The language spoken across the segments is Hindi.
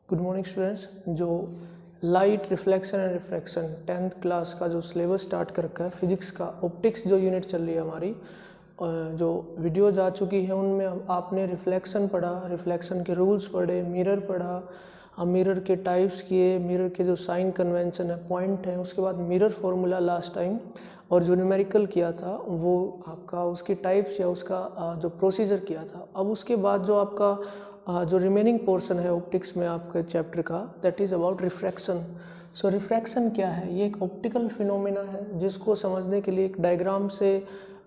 Good morning students. जो light reflection and refraction 10th class का जो सिलेबस स्टार्ट कर रखा है फिजिक्स का, ऑप्टिक्स जो यूनिट चल रही है हमारी, जो वीडियोज आ चुकी है उनमें आपने रिफ्लेक्शन पढ़ा, रिफ्लेक्शन के रूल्स पढ़े, मिरर पढ़ा, हम मिरर के टाइप्स किए, मिरर के जो साइन कन्वेंशन है, पॉइंट है, उसके बाद मिरर फॉर्मूला लास्ट टाइम, और जो न्यूमेरिकल किया था वो आपका उसके टाइप्स या उसका जो प्रोसीजर किया था। अब उसके बाद जो आपका जो रिमेनिंग पोर्शन है ऑप्टिक्स में आपके चैप्टर का, that is about refraction. So refraction क्या है? ये एक ऑप्टिकल फिनोमेना है जिसको समझने के लिए एक डायग्राम से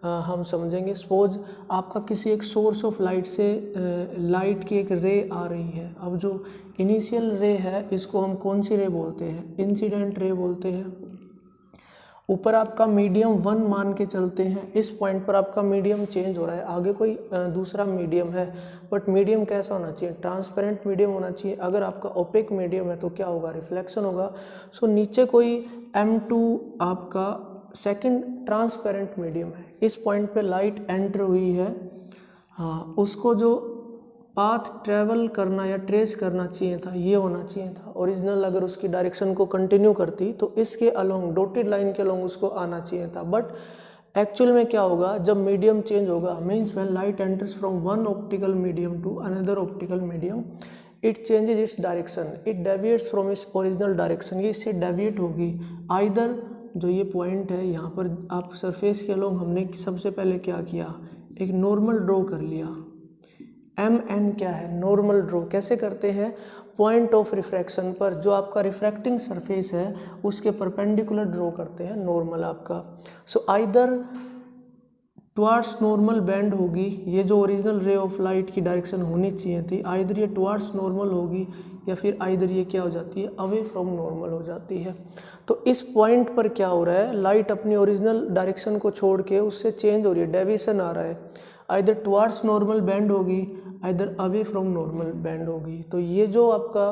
हम समझेंगे। सपोज आपका किसी एक सोर्स ऑफ लाइट से लाइट की एक रे आ रही है। अब जो इनिशियल रे है इसको हम कौन सी रे बोलते हैं? इंसिडेंट रे बोलते हैं। ऊपर आपका मीडियम 1 मान के चलते हैं, इस पॉइंट पर आपका मीडियम चेंज हो रहा है, आगे कोई दूसरा मीडियम है, बट मीडियम कैसा होना चाहिए? ट्रांसपेरेंट मीडियम होना चाहिए। अगर आपका ओपेक मीडियम है तो क्या होगा? रिफ्लेक्शन होगा। सो नीचे कोई M2 आपका सेकंड ट्रांसपेरेंट मीडियम है, इस पॉइंट पे लाइट एंटर हुई है, हाँ, उसको जो पाथ ट्रेवल करना या ट्रेस करना चाहिए था ये होना चाहिए था ओरिजिनल। अगर उसकी डायरेक्शन को कंटिन्यू करती तो इसके अलोंग, डॉटेड लाइन के अलोंग उसको आना चाहिए था। बट एक्चुअल में क्या होगा? जब मीडियम चेंज होगा, means when light enters from one optical medium to another optical medium, it changes its direction, it deviates from its original direction. ये इससे डेविएट होगी। आइदर जो ये पॉइंट है यहाँ पर आप सरफेस के अलोंग, हमने सबसे पहले क्या किया? एक नॉर्मल ड्रॉ कर लिया। MN क्या है? नॉर्मल ड्रॉ कैसे करते हैं? पॉइंट ऑफ रिफ्रैक्शन पर जो आपका रिफ्रैक्टिंग सरफेस है उसके परपेंडिकुलर ड्रॉ करते हैं नॉर्मल आपका। So either towards normal bend होगी, ये जो ओरिजिनल रे ऑफ लाइट की डायरेक्शन होनी चाहिए थी, आइदर ये टुवार्ड्स नॉर्मल होगी या फिर आइदर ये क्या हो जाती है? अवे फ्रॉम नॉर्मल हो जाती है। तो इस पॉइंट पर क्या हो रहा है? लाइट अपनी ओरिजिनल डायरेक्शन को छोड़ के उससे चेंज हो रही है, डेविएशन आ रहा है। आइदर टुवार्ड्स नॉर्मल बैंड होगी, either away from normal bend होगी। तो ये जो आपका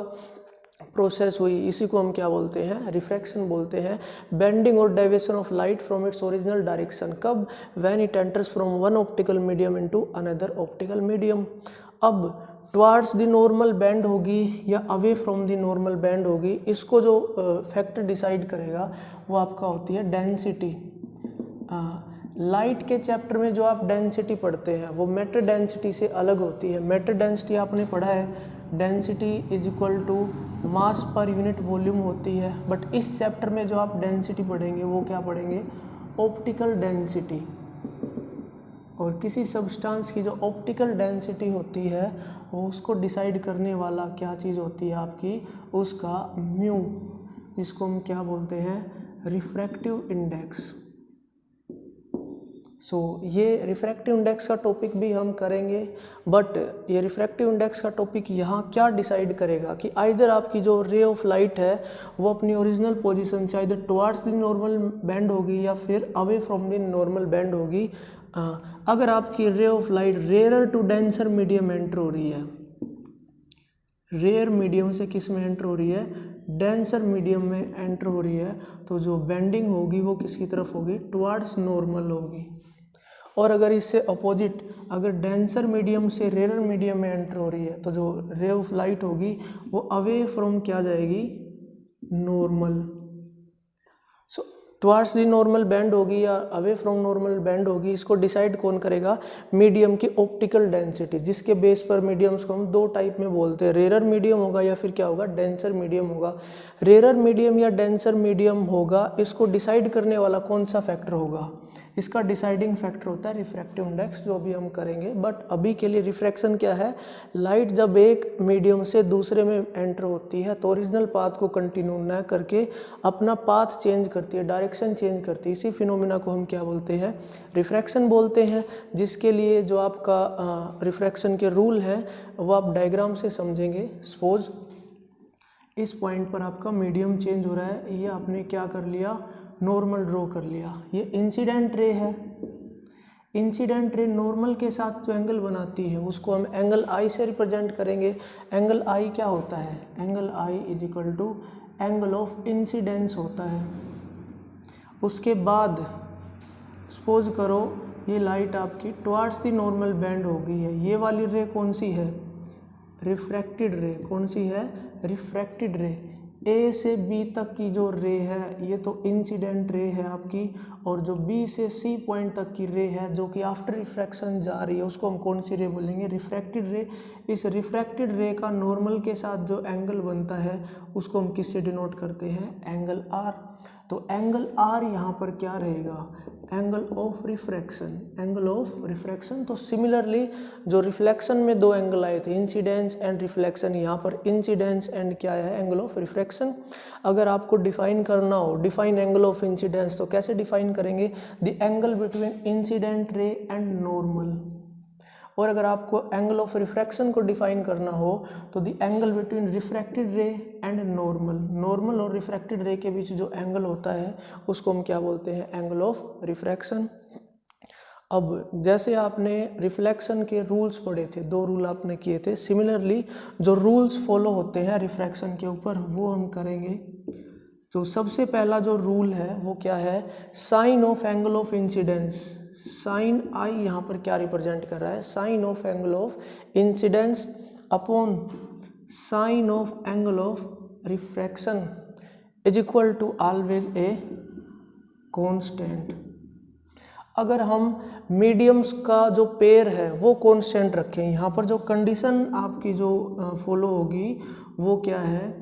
प्रोसेस हुई इसी को हम क्या बोलते हैं? रिफ्रैक्शन बोलते हैं। बेंडिंग और deviation of light from its original direction. कब? When it enters from one optical medium into another optical medium. अब टुवार्ड्स द नॉर्मल बैंड होगी या away from the normal bend होगी, इसको जो फैक्टर डिसाइड करेगा वो आपका होती है डेंसिटी। लाइट के चैप्टर में जो आप डेंसिटी पढ़ते हैं वो मैटर डेंसिटी से अलग होती है। मैटर डेंसिटी आपने पढ़ा है, density is equal to mass per unit volume होती है। बट इस चैप्टर में जो आप डेंसिटी पढ़ेंगे वो क्या पढ़ेंगे? Optical density. और किसी सब्सटेंस की जो ऑप्टिकल डेंसिटी होती है वो उसको डिसाइड करने वाला क्या चीज़ होती है आपकी? उसका म्यू, जिसको हम क्या बोलते हैं? Refractive index. सो ये रिफ्रैक्टिव इंडेक्स का टॉपिक भी हम करेंगे, बट ये रिफ्रैक्टिव इंडेक्स का टॉपिक यहाँ क्या डिसाइड करेगा कि आइदर आपकी जो रे ऑफ लाइट है वो अपनी ओरिजिनल पोजीशन से either towards the normal bend होगी या फिर away from the normal bend होगी। अगर आपकी ray of light rare to denser medium enter हो रही है, रेयर मीडियम से किस में एंटर हो रही है? डेंसर मीडियम में एंटर हो रही है, तो जो बेंडिंग होगी वो किसकी तरफ होगी? टुवार्ड्स नॉर्मल होगी। और अगर इससे अपोजिट, अगर डेंसर मीडियम से रेयर मीडियम में एंटर हो रही है तो जो रे ऑफ लाइट होगी वो अवे फ्रॉम क्या जाएगी? Normal. So towards the normal bend होगी या अवे फ्रॉम नॉर्मल बैंड होगी, इसको डिसाइड कौन करेगा? मीडियम की ऑप्टिकल डेंसिटी, जिसके बेस पर मीडियम्स को हम दो टाइप में बोलते हैं, रेयर मीडियम होगा या फिर क्या होगा? डेंसर मीडियम होगा। रेयर मीडियम या डेंसर मीडियम होगा, इसको डिसाइड करने वाला कौन सा फैक्टर होगा? इसका डिसाइडिंग फैक्टर होता है रिफ्रैक्टिव इंडेक्स, जो भी हम करेंगे। बट अभी के लिए रिफ्रैक्शन क्या है? लाइट जब एक मीडियम से दूसरे में एंटर होती है तो ओरिजिनल पाथ को कंटिन्यू न करके अपना पाथ चेंज करती है, डायरेक्शन चेंज करती है। इसी फिनोमिना को हम क्या बोलते हैं? रिफ्रैक्शन बोलते हैं। जिसके लिए जो आपका रिफ्रैक्शन के रूल हैं वो आप डायग्राम से समझेंगे। सपोज इस पॉइंट पर आपका मीडियम चेंज हो रहा है, ये आपने क्या कर लिया? नॉर्मल ड्रॉ कर लिया। ये इंसिडेंट रे है। इंसिडेंट रे नॉर्मल के साथ जो एंगल बनाती है उसको हम एंगल आई से रिप्रेजेंट करेंगे। एंगल आई क्या होता है? Angle I is equal to angle of incidence होता है। उसके बाद सपोज करो ये लाइट आपकी टुवार्ड्स द नॉर्मल बैंड हो गई है, ये वाली रे कौन सी है? रिफ्रैक्टेड रे। कौन सी है? रिफ्रैक्टेड रे। ए से बी तक की जो रे है ये तो इंसिडेंट रे है आपकी, और जो बी से सी पॉइंट तक की रे है जो कि आफ्टर रिफ्रैक्शन जा रही है उसको हम कौन सी रे बोलेंगे? रिफ्रैक्टेड रे। इस रिफ्रैक्टेड रे का नॉर्मल के साथ जो एंगल बनता है उसको हम किससे डिनोट करते हैं? Angle R. तो एंगल आर यहाँ पर क्या रहेगा? Angle of refraction, angle of refraction. तो सिमिलरली जो रिफ्लेक्शन में दो एंगल आए थे, इंसिडेंस एंड रिफ्लेक्शन, यहाँ पर इंसिडेंस एंड क्या है? Angle of refraction. अगर आपको डिफाइन करना हो, डिफाइन एंगल ऑफ इंसिडेंस, तो कैसे डिफाइन करेंगे? The angle between incident ray and normal. और अगर आपको एंगल ऑफ रिफ्रैक्शन को डिफाइन करना हो तो the angle between refracted ray and normal. Normal और रिफ्रैक्टेड रे के बीच जो एंगल होता है उसको हम क्या बोलते हैं? Angle of refraction. अब जैसे आपने रिफ्लेक्शन के रूल्स पढ़े थे, दो रूल आपने किए थे, सिमिलरली जो रूल्स फॉलो होते हैं रिफ्रैक्शन के ऊपर वो हम करेंगे। तो सबसे पहला जो रूल है वो क्या है? Sine of angle of incidence. Sine I यहाँ पर क्या रिप्रेजेंट कर रहा है? Sine of angle of incidence upon sine of angle of refraction is equal to always a constant. अगर हम मीडियम्स का जो पेयर है वो कांस्टेंट रखें, यहाँ पर जो कंडीशन आपकी जो फॉलो होगी वो क्या है?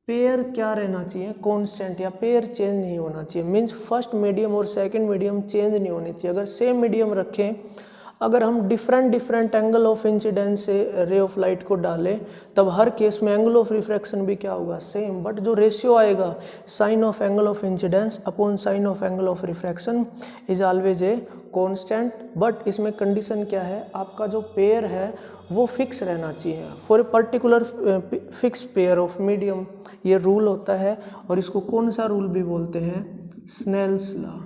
पेयर क्या रहना चाहिए? कांस्टेंट, या पेयर चेंज नहीं होना चाहिए। मींस फर्स्ट मीडियम और सेकंड मीडियम चेंज नहीं होनी चाहिए। अगर सेम मीडियम रखें, अगर हम डिफरेंट एंगल ऑफ इंसिडेंस से रे ऑफ लाइट को डालें तब हर केस में एंगल ऑफ रिफ्रैक्शन भी क्या होगा? सेम। बट जो रेशियो आएगा sine of angle of incidence upon sine of angle of refraction is always a constant. But इसमें कंडीशन क्या है? आपका जो पेयर है वो फिक्स रहना चाहिए for a particular fix pair of medium. ये रूल होता है और इसको कौन सा रूल भी बोलते हैं? Snell's law.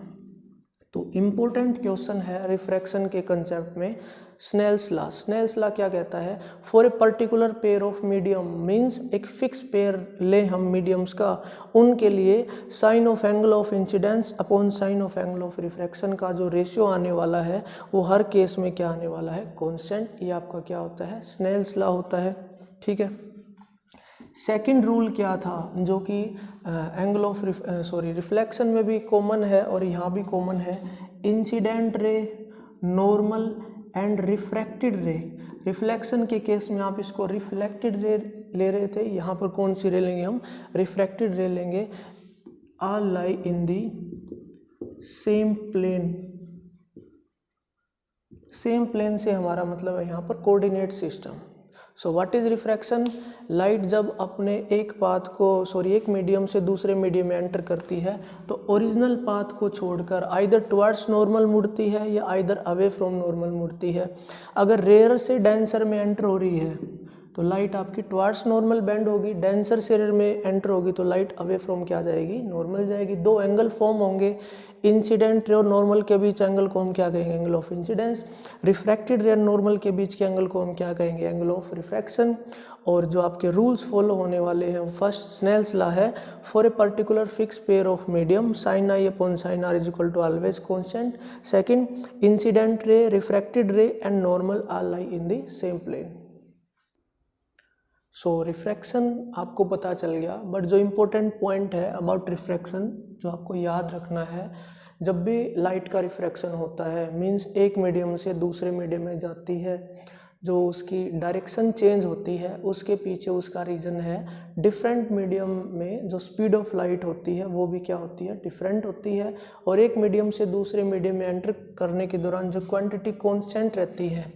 तो इम्पोर्टेंट क्वेश्चन है रिफ्रैक्शन के कंसेप्ट में स्नेल्स लॉ। स्नेल्स लॉ क्या कहता है? For a particular pair of medium, means एक फिक्स पेयर ले हम मीडियम्स का, उनके लिए sine of angle of incidence upon sine of angle of refraction का जो रेशियो आने वाला है वो हर केस में क्या आने वाला है? कांस्टेंट। ये आपका क्या होता है? स्नेल्स लॉ होता है। ठीक है। सेकंड रूल क्या था जो कि एंगल ऑफ रिफ्लेक्शन में भी कॉमन है और यहाँ भी कॉमन है? Incident ray, normal and refracted रे। रिफ्लेक्शन के केस में आप इसको रिफ्लेक्टेड रे ले रहे थे, यहाँ पर कौन सी रे लेंगे हम? रिफ्रैक्टेड रे लेंगे। All lie in the same plane. Same plane से हमारा मतलब है यहाँ पर coordinate system. So what is refraction? Light जब अपने एक मीडियम से दूसरे मीडियम में एंटर करती है तो ओरिजिनल पाथ को छोड़कर आइदर टुवर्ड्स नॉर्मल मुड़ती है या आइदर अवे फ्रॉम नॉर्मल मुड़ती है। अगर रेयर से डेंसर में एंटर हो रही है तो लाइट आपकी टुवर्ड्स नॉर्मल बेंड होगी, डेंसर से रेयर में एंटर होगी तो लाइट अवे फ्रॉम क्या जाएगी? नॉर्मल जाएगी। दो एंगल फॉर्म होंगे, इंसिडेंट रे और नॉर्मल के बीच एंगल को हम क्या कहेंगे? Angle of incidence. रिफ्रैक्टेड रे और नॉर्मल के बीच के एंगल को हम क्या कहेंगे? Angle of refraction. और जो आपके रूल्स फॉलो होने वाले हैं, फर्स्ट स्नेल्स लॉ है, for a particular fix pair of medium sine I upon sine R is equal to always constant. Second, incident ray, refracted ray and normal are lie in the same plane. So refraction आपको पता चल गया, बट जो इम्पोर्टेंट पॉइंट है अबाउट रिफ्रैक्शन जो आपको याद रखना है, जब भी लाइट का रिफ्रैक्शन होता है मींस एक मीडियम से दूसरे मीडियम में जाती है, जो उसकी डायरेक्शन चेंज होती है उसके पीछे उसका रीज़न है डिफरेंट मीडियम में जो स्पीड ऑफ लाइट होती है वो भी क्या होती है? डिफरेंट होती है। और एक मीडियम से दूसरे मीडियम में एंटर करने के दौरान जो क्वांटिटी कांस्टेंट रहती है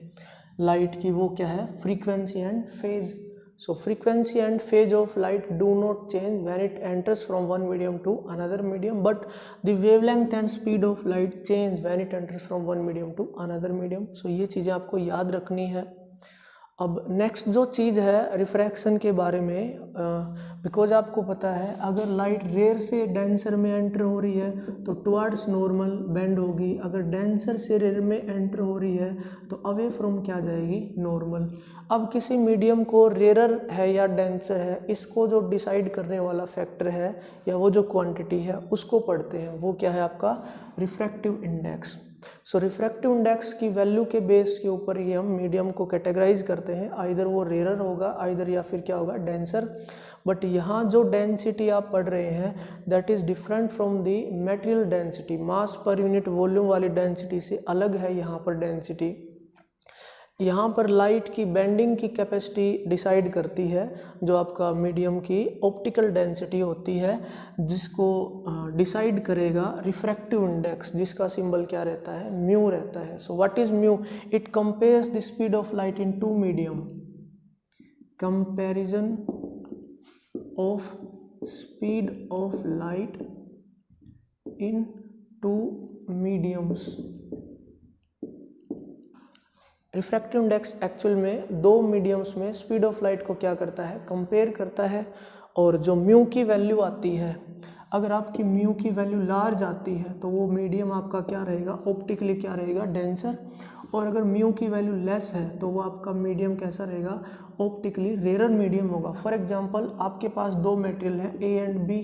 लाइट की वो क्या है? Frequency and phase. So frequency and phase of light do not change when it enters from one medium to another medium, but the wavelength and speed of light change when it enters from one medium to another medium. So ये चीज़ें आपको याद रखनी है। अब नेक्स्ट जो चीज़ है रिफ्रैक्शन के बारे में, बिकॉज आपको पता है अगर लाइट रेयर से डेंसर में एंटर हो रही है तो टुवर्ड्स नॉर्मल बेंड होगी, अगर डेंसर से रेयर में एंटर हो रही है तो अवे फ्रॉम क्या जाएगी? नॉर्मल। अब किसी मीडियम को रेयरर है या डेंसर है, इसको जो डिसाइड करने वाला फैक्टर है या वो जो क्वांटिटी है उसको पढ़ते हैं, वो क्या है? आपका रिफ्रैक्टिव इंडेक्स। सो रिफ्रैक्टिव इंडेक्स की वैल्यू के बेस के ऊपर ही हम मीडियम को कैटेगराइज करते हैं, आइदर वो रेयर होगा आइदर या फिर क्या होगा डेंसर। बट यहाँ जो डेंसिटी आप पढ़ रहे हैं that is different from the material density, mass per unit volume वाली डेंसिटी से अलग है यहाँ पर डेंसिटी। यहाँ पर लाइट की बेंडिंग की कैपेसिटी डिसाइड करती है जो आपका मीडियम की ऑप्टिकल डेंसिटी होती है, जिसको डिसाइड करेगा रिफ्रैक्टिव इंडेक्स, जिसका सिंबल क्या रहता है, म्यू रहता है। So what is mu? It compares the speed of light in two medium, comparison of speed of light in two mediums. Refractive index actual में दो मीडियम्स में स्पीड ऑफ लाइट को क्या करता है, कंपेयर करता है। और जो म्यू की वैल्यू आती है, अगर आपकी म्यू की वैल्यू लार्ज आती है तो वो मीडियम आपका क्या रहेगा, ऑप्टिकली क्या रहेगा, डेंसर। और अगर म्यू की वैल्यू लेस है तो वो आपका मीडियम कैसा रहेगा, ऑप्टिकली रेयर मीडियम होगा। फॉर एग्जांपल आपके पास दो मटेरियल है ए एंड बी,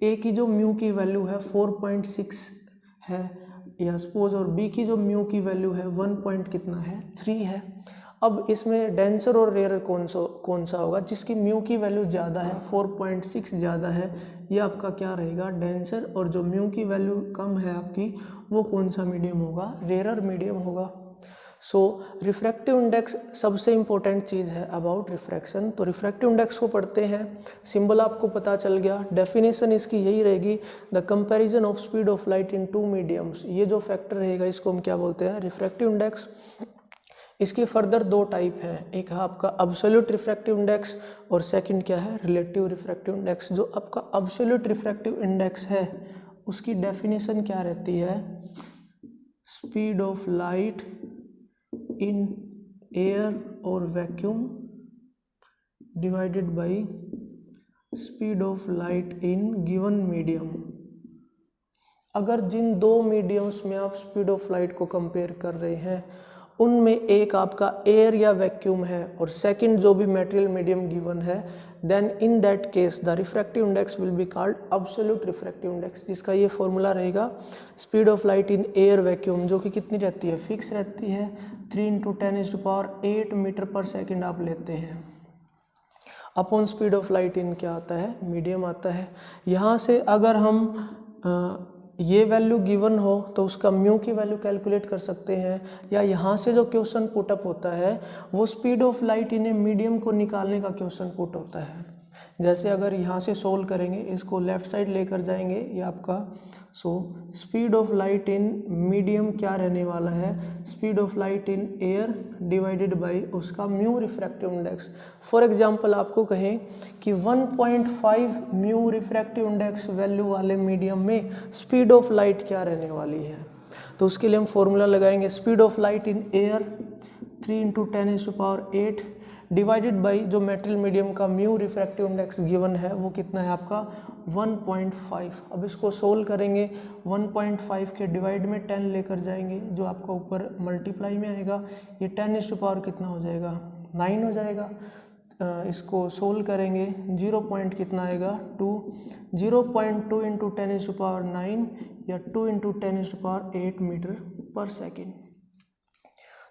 ए की जो म्यू की वैल्यू है 4.6 है या सपोज, और बी की जो म्यू की वैल्यू है 1 कितना है, 3 है। अब इसमें डेंसर और रेयर कौन सा होगा, जिसकी म्यू की वैल्यू ज़्यादा है, 4.6 ज़्यादा है, ये आपका क्या रहेगा, डेंसर। और जो म्यू की वैल्यू कम है आपकी, वो कौन सा मीडियम होगा, रेयर मीडियम होगा। सो रिफ्रैक्टिव इंडेक्स सबसे इम्पोर्टेंट चीज़ है अबाउट रिफ्रैक्शन। तो रिफ्रैक्टिव इंडेक्स को पढ़ते हैं, सिंबल आपको पता चल गया, डेफिनेशन इसकी यही रहेगी, the comparison of speed of light in two mediums. ये जो फैक्टर रहेगा इसको हम क्या बोलते हैं, रिफ्रैक्टिव इंडेक्स। इसकी फर्दर दो टाइप हैं, एक है आपका अब्सोल्यूट रिफ्रैक्टिव इंडेक्स और सेकंड क्या है, रिलेटिव रिफ्रैक्टिव इंडेक्स। जो आपका अब्सोल्यूट रिफ्रैक्टिव इंडेक्स है उसकी डेफिनेशन क्या रहती है, speed of light in air और vacuum divided by speed of light in given medium. अगर जिन दो मीडियम्स में आप स्पीड ऑफ लाइट को कंपेयर कर रहे हैं उनमें एक आपका एयर या वैक्यूम है और सेकंड जो भी मटेरियल मीडियम गिवन है, then in that case the refractive index will be called absolute refractive index, जिसका ये फॉर्मूला रहेगा speed of light in air vacuum, जो कि कितनी रहती है, फिक्स रहती है, 3 × 10⁸ मीटर पर सेकेंड आप लेते हैं, अपॉन स्पीड ऑफ लाइट इन क्या आता है, मीडियम आता है। यहाँ से अगर हम ये वैल्यू गिवन हो तो उसका म्यू की वैल्यू कैलकुलेट कर सकते हैं, या यहाँ से जो क्वेश्चन पुटअप होता है वो speed of light in a medium को निकालने का क्वेश्चन पुट होता है। जैसे अगर यहाँ से सोल्व करेंगे, इसको लेफ्ट साइड लेकर जाएंगे, ये आपका speed of light in medium क्या रहने वाला है, speed of light in air divided by उसका mu refractive index. For example आपको कहें कि 1.5 म्यू रिफ्रैक्टिव इंडेक्स वैल्यू वाले मीडियम में स्पीड ऑफ लाइट क्या रहने वाली है, तो उसके लिए हम फॉर्मूला लगाएंगे, speed of light in air 3 × 10⁸ divided by जो मेटेरियल मीडियम का म्यू रिफ्रैक्टिव इंडेक्स गिवन है वो कितना है आपका 1.5। अब इसको सोल्व करेंगे, 1.5 के डिवाइड में 10 लेकर जाएंगे, जो आपका ऊपर मल्टीप्लाई में आएगा, ये 10⁻⁴ कितना हो जाएगा, 9 हो जाएगा। इसको सोल्व करेंगे, 0 पॉइंट कितना आएगा, 2, 0.2 × 10⁹ या 2 × 10⁸ मीटर पर सेकेंड।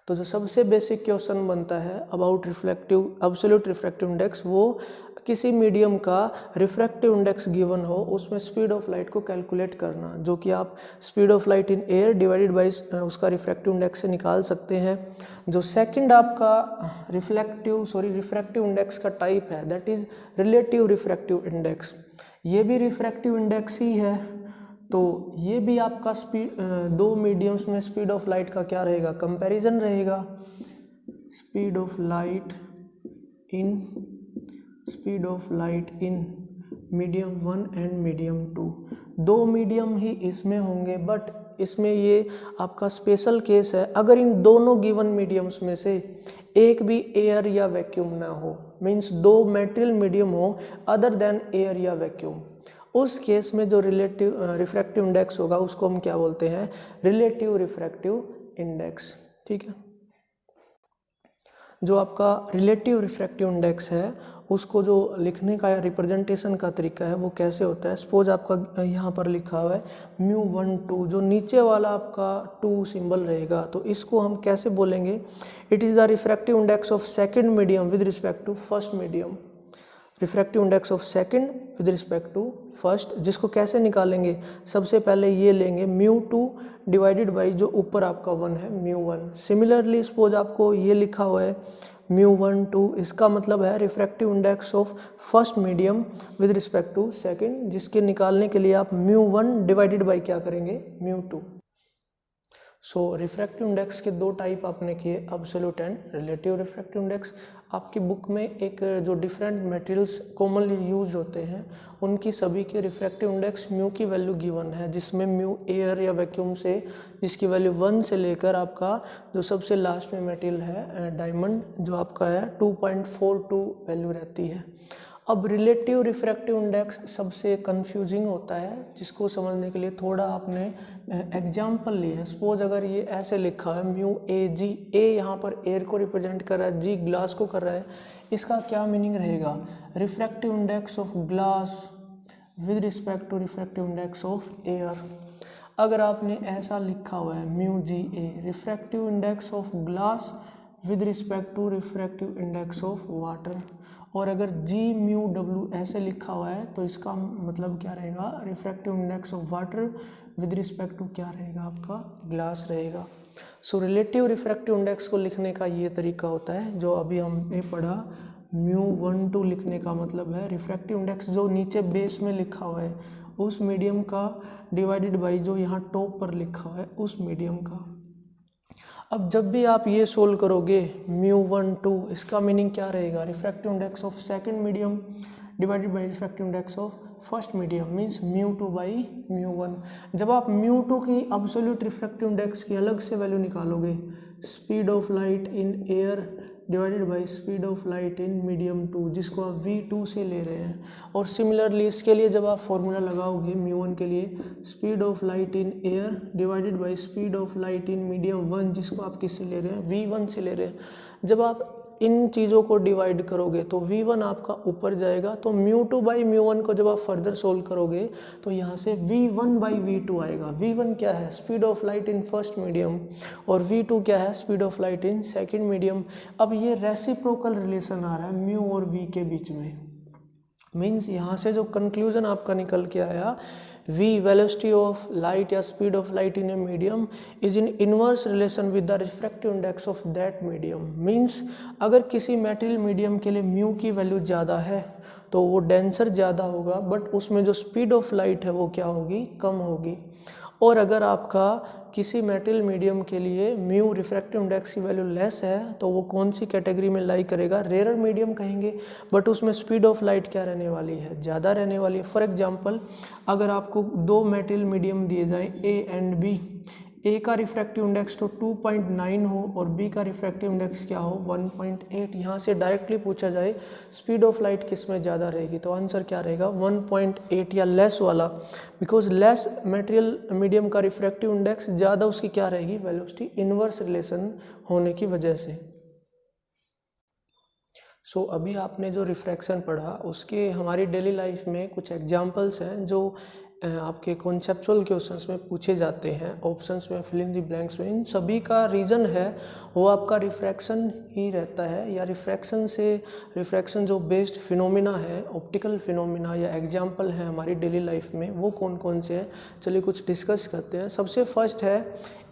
तो जो सबसे बेसिक क्वेश्चन बनता है about reflective absolute refractive index, वो किसी मीडियम का रिफ्रैक्टिव इंडेक्स गिवन हो उसमें स्पीड ऑफ लाइट को कैलकुलेट करना, जो कि आप speed of light in air divided by उसका रिफ्रैक्टिव इंडेक्स से निकाल सकते हैं। जो सेकंड आपका रिफ्रैक्टिव इंडेक्स का टाइप है that is relative refractive index. ये भी रिफ्रैक्टिव इंडेक्स ही है, तो ये भी आपका दो मीडियम्स में स्पीड ऑफ लाइट का क्या रहेगा, कंपैरिजन रहेगा, speed of light in medium 1 and medium 2। दो मीडियम ही इसमें होंगे, बट इसमें ये आपका स्पेशल केस है, अगर इन दोनों गिवन मीडियम्स में से एक भी एयर या वैक्यूम ना हो, मीन्स दो मटेरियल मीडियम हो अदर देन एयर या वैक्यूम, उस केस में जो रिफ्रैक्टिव इंडेक्स होगा उसको हम क्या बोलते हैं, रिलेटिव रिफ्रैक्टिव इंडेक्स। ठीक है, जो आपका रिलेटिव रिफ्रैक्टिव इंडेक्स है उसको जो लिखने का या रिप्रेजेंटेशन का तरीका है वो कैसे होता है। सपोज आपका यहाँ पर लिखा हुआ है μ12, जो नीचे वाला आपका 2 सिंबल रहेगा, तो इसको हम कैसे बोलेंगे, it is the refractive index of second medium with respect to first medium. Refractive index of second with respect to first, जिसको कैसे निकालेंगे, सबसे पहले ये लेंगे μ2 डिवाइडेड बाई जो ऊपर आपका 1 है μ1। सिमिलरली सपोज आपको ये लिखा हुआ है μ12, इसका मतलब है refractive index of first medium with respect to second, जिसके निकालने के लिए आप μ1 डिवाइडेड बाई क्या करेंगे μ2। सो रिफ्रैक्टिव इंडेक्स के 2 टाइप आपने किए, absolute and relative refractive index. आपकी बुक में एक जो डिफरेंट मटेरियल्स कॉमनली यूज होते हैं उनकी सभी के रिफ्रैक्टिव इंडेक्स म्यू की वैल्यू गिवन है, जिसमें म्यू एयर या वैक्यूम से जिसकी वैल्यू 1 से लेकर आपका जो सबसे लास्ट में मटेरियल है डायमंड जो आपका है 2.42 वैल्यू रहती है। अब रिलेटिव रिफ्रैक्टिव इंडेक्स सबसे कंफ्यूजिंग होता है, जिसको समझने के लिए थोड़ा आपने एग्जाम्पल लिए हैं। सपोज अगर ये ऐसे लिखा है म्यू ए जी, ए यहाँ पर एयर को रिप्रेजेंट कर रहा है, जी ग्लास को कर रहा है, इसका क्या मीनिंग रहेगा, refractive index of glass with respect to refractive index of air. अगर आपने ऐसा लिखा हुआ है mu G A, refractive index of glass with respect to refractive index of water, और अगर जी म्यू डब्ल्यू ऐसे लिखा हुआ है तो इसका मतलब क्या रहेगा, refractive index of water with respect to क्या रहेगा, आपका ग्लास रहेगा। सो रिलेटिव रिफ्रैक्टिव इंडेक्स को लिखने का ये तरीका होता है जो अभी हमने पढ़ा। μ12 लिखने का मतलब है रिफ्रैक्टिव इंडेक्स जो नीचे बेस में लिखा हुआ है उस मीडियम का डिवाइडेड बाई जो यहाँ टॉप पर लिखा हुआ है उस मीडियम का। अब जब भी आप ये सोल्व करोगे μ12, इसका मीनिंग क्या रहेगा, refractive index of second medium divided by refractive index of first medium means μ2 by μ1। जब आप μ2 की एब्सोल्यूट रिफ्रैक्टिव इंडेक्स की अलग से वैल्यू निकालोगे, speed of light in air divided by speed of light in medium 2, जिसको आप v2 से ले रहे हैं, और सिमिलरली इसके लिए जब आप फॉर्मूला लगाओगे μ1 के लिए, speed of light in air divided by speed of light in medium 1, जिसको आप किससे ले रहे हैं, v1 से ले रहे हैं। जब आप इन चीज़ों को डिवाइड करोगे तो v1 आपका ऊपर जाएगा, तो μ2 बाई μ1 को जब आप फर्दर सोल्व करोगे तो यहाँ से v1 बाई v2 आएगा। v1 क्या है, speed of light in first medium, और v2 क्या है, speed of light in second medium. अब ये रेसिप्रोकल रिलेशन आ रहा है म्यू और v के बीच में, मीन्स यहाँ से जो कंक्लूजन आपका निकल के आया, v वेलोसिटी ऑफ लाइट या speed of light in a medium is in inverse relation with the refractive index of that medium. Means अगर किसी मेटेरियल मीडियम के लिए म्यू की वैल्यू ज़्यादा है तो वो डेंसर ज़्यादा होगा, बट उसमें जो स्पीड ऑफ लाइट है वो क्या होगी, कम होगी। और अगर आपका किसी मेटल मीडियम के लिए म्यू रिफ्रैक्टिव इंडेक्स की वैल्यू लेस है तो वो कौन सी कैटेगरी में लाई करेगा, रेयर मीडियम कहेंगे, बट उसमें स्पीड ऑफ लाइट क्या रहने वाली है, ज़्यादा रहने वाली है। फॉर एग्जांपल अगर आपको 2 मेटल मीडियम दिए जाए ए एंड बी, ए का रिफ्रैक्टिव इंडेक्स तो 2.9 हो और बी का रिफ्रैक्टिव इंडेक्स क्या हो 1.8, यहाँ से डायरेक्टली पूछा जाए स्पीड ऑफ लाइट किस में ज़्यादा रहेगी तो आंसर क्या रहेगा 1.8 या लेस वाला, बिकॉज लेस मटेरियल मीडियम का रिफ्रैक्टिव इंडेक्स ज़्यादा उसकी क्या रहेगी वेलोसिटी, इनवर्स रिलेशन होने की वजह से। सो अभी आपने जो रिफ्रैक्शन पढ़ा उसके हमारी डेली लाइफ में कुछ एग्जांपल्स हैं जो आपके कॉन्सेप्चुअल क्वेश्चंस में पूछे जाते हैं, ऑप्शंस में, फिल इन द ब्लैंक्स में। इन सभी का रीज़न है वो आपका रिफ्रैक्शन ही रहता है, या रिफ्रैक्शन जो बेस्ड फिनोमिना है, ऑप्टिकल फिनोमिना या एग्जांपल है हमारी डेली लाइफ में, वो कौन कौन से हैं चलिए कुछ डिस्कस करते हैं। सबसे फर्स्ट है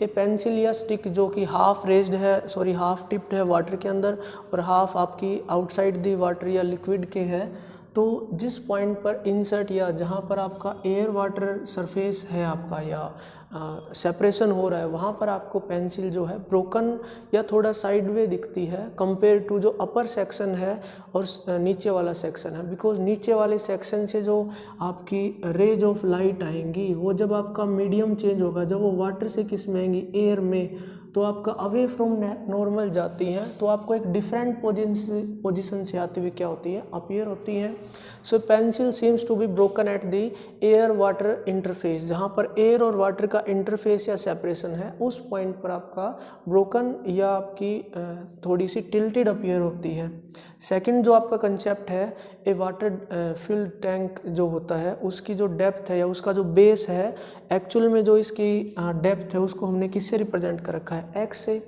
ए पेंसिल या स्टिक जो कि हाफ टिप्ड है वाटर के अंदर और हाफ आपकी आउटसाइड दी वाटर या लिक्विड के है। तो जिस पॉइंट पर इंसर्ट या जहाँ पर आपका एयर वाटर सरफेस है आपका या सेपरेशन हो रहा है वहाँ पर आपको पेंसिल जो है ब्रोकन या थोड़ा साइडवे दिखती है कंपेयर टू जो अपर सेक्शन है और नीचे वाला सेक्शन है, बिकॉज नीचे वाले सेक्शन से जो आपकी रेज ऑफ लाइट आएंगी वो जब आपका मीडियम चेंज होगा, जब वो वाटर से किस में आएंगी एयर में, तो आपका अवे फ्रॉम नॉर्मल जाती हैं तो आपको एक डिफरेंट पोजीशन से आती हुई क्या होती है, अपीयर होती हैं। So pencil seems to be broken at the air water interface, जहाँ पर एयर और वाटर का इंटरफेस या सेपरेशन है उस पॉइंट पर आपका ब्रोकन या आपकी थोड़ी सी टिल्टेड अपीयर होती है। सेकंड जो आपका कंसेप्ट है, ए वाटर फिल्ड टैंक जो होता है उसकी जो डेप्थ है या उसका जो बेस है, एक्चुअल में जो इसकी डेप्थ है उसको हमने किससे रिप्रेजेंट कर रखा है, एक्स से।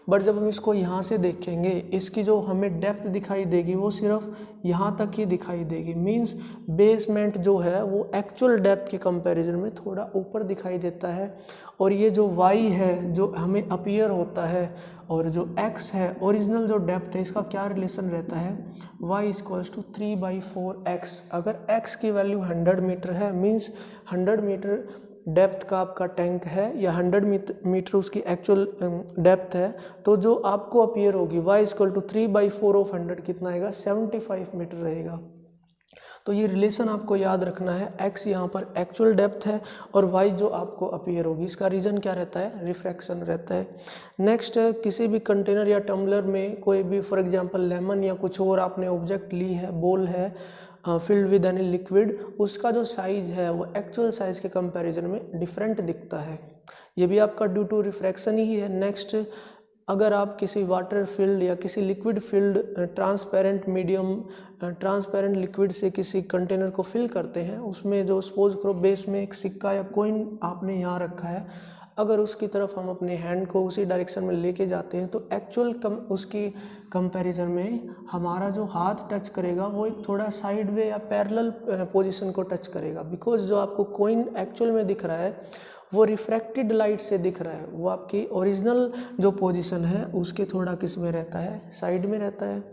बट जब हम इसको यहाँ से देखेंगे इसकी जो हमें डेप्थ दिखाई देगी वो सिर्फ यहाँ तक ही दिखाई देगी। मींस बेसमेंट जो है वो एक्चुअल डेप्थ के कंपैरिजन में थोड़ा ऊपर दिखाई देता है। और ये जो वाई है जो हमें अपीयर होता है और जो एक्स है ओरिजिनल जो डेप्थ है, इसका क्या रिलेशन रहता है, y इक्वल्स टू 3/4x। अगर x की वैल्यू 100 मीटर है मींस 100 मीटर डेप्थ का आपका टैंक है या 100 मीटर उसकी एक्चुअल डेप्थ है, तो जो आपको अपीयर होगी y इक्वल टू 3/4 ऑफ 100 कितना आएगा, 75 मीटर रहेगा। तो ये रिलेशन आपको याद रखना है, x यहाँ पर एक्चुअल डेप्थ है और y जो आपको अपीयर होगी। इसका रीज़न क्या रहता है, रिफ्रैक्शन रहता है। नेक्स्ट, किसी भी कंटेनर या टम्बलर में कोई भी फॉर एग्जांपल लेमन या कुछ और आपने ऑब्जेक्ट ली है, बोल है फिल्ड विद एनी लिक्विड, उसका जो साइज है वो एक्चुअल साइज के कंपैरिजन में डिफरेंट दिखता है। ये भी आपका ड्यू टू रिफ्रैक्शन ही है। नेक्स्ट, अगर आप किसी वाटर फील्ड या किसी liquid field transparent medium transparent liquid से किसी कंटेनर को फिल करते हैं, उसमें जो सपोज करो बेस में एक सिक्का या कॉइन आपने यहाँ रखा है, अगर उसकी तरफ हम अपने हैंड को उसी डायरेक्शन में लेके जाते हैं तो एक्चुअल उसकी कंपैरिजन में हमारा जो हाथ टच करेगा वो एक थोड़ा साइड वे या पैरेलल पोजीशन को टच करेगा। बिकॉज जो आपको कॉइन एक्चुअल में दिख रहा है वो रिफ्रैक्टेड लाइट से दिख रहा है, वो आपकी ओरिजिनल जो पोजीशन है उसके थोड़ा किस में रहता है, साइड में रहता है।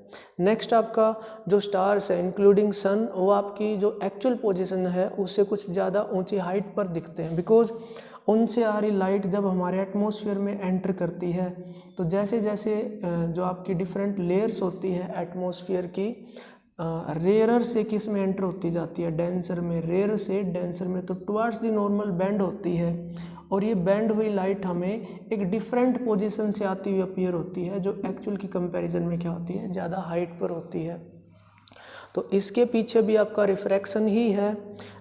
नेक्स्ट, आपका जो स्टार्स है इंक्लूडिंग सन, वो आपकी जो एक्चुअल पोजीशन है उससे कुछ ज़्यादा ऊंची हाइट पर दिखते हैं। बिकॉज उनसे आ रही लाइट जब हमारे एटमॉस्फेयर में एंटर करती है तो जैसे जैसे जो आपकी डिफरेंट लेयर्स होती है एटमॉस्फेयर की, रेयरर से किस में एंटर होती जाती है, डेंसर में, रेयर से डेंसर में, तो टुवर्ड्स द नॉर्मल बैंड होती है। और ये बैंड हुई लाइट हमें एक डिफरेंट पोजीशन से आती हुई अपीयर होती है जो एक्चुअल की कंपैरिजन में क्या होती है, ज़्यादा हाइट पर होती है। तो इसके पीछे भी आपका रिफ्रैक्शन ही है।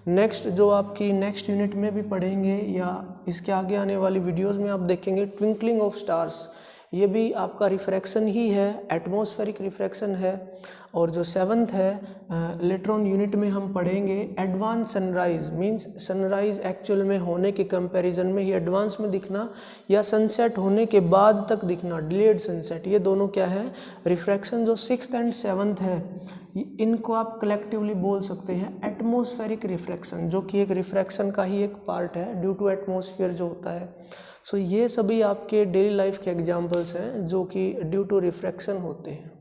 नेक्स्ट, जो आपकी नेक्स्ट यूनिट में भी पढ़ेंगे या इसके आगे आने वाली वीडियोस में आप देखेंगे, ट्विंकलिंग ऑफ स्टार्स, ये भी आपका रिफ्रैक्शन ही है, एटमॉस्फेरिक रिफ्रैक्शन है। और जो 7th है लेटर ऑन यूनिट में हम पढ़ेंगे advance sunrise, means sunrise actual में होने के कंपैरिजन में ही एडवांस में दिखना या सनसेट होने के बाद तक दिखना, डिलेड सनसेट, ये दोनों क्या है, रिफ्रैक्शन। जो 6th and 7th है इनको आप कलेक्टिवली बोल सकते हैं एटमॉस्फेरिक रिफ्रैक्शन, जो कि एक रिफ्रैक्शन का ही एक पार्ट है ड्यू टू एटमॉस्फेयर जो होता है। सो ये सभी आपके डेली लाइफ के एग्जांपल्स हैं जो कि ड्यू टू रिफ्रैक्शन होते हैं।